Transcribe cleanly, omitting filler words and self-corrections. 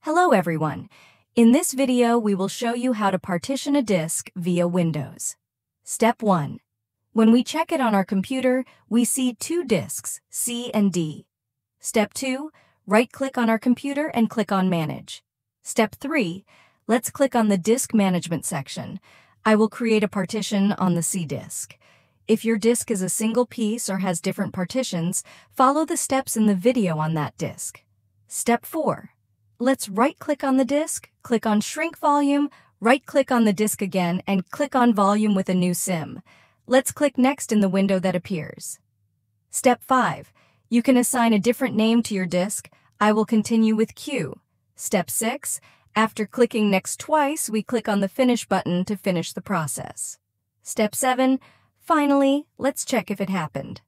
Hello everyone. In this video, we will show you how to partition a disk via Windows. Step 1. When we check it on our computer, we see two disks, C and D. Step 2. Right-click on our computer and click on Manage. Step 3. Let's click on the Disk Management section. I will create a partition on the C disk. If your disk is a single piece or has different partitions, follow the steps in the video on that disk. Step 4. Let's right-click on the disk, click on Shrink Volume, right-click on the disk again, and click on Volume with a new sim. Let's click Next in the window that appears. Step 5. You can assign a different name to your disk. I will continue with Q. Step 6. After clicking Next twice, we click on the Finish button to finish the process. Step 7. Finally, let's check if it happened.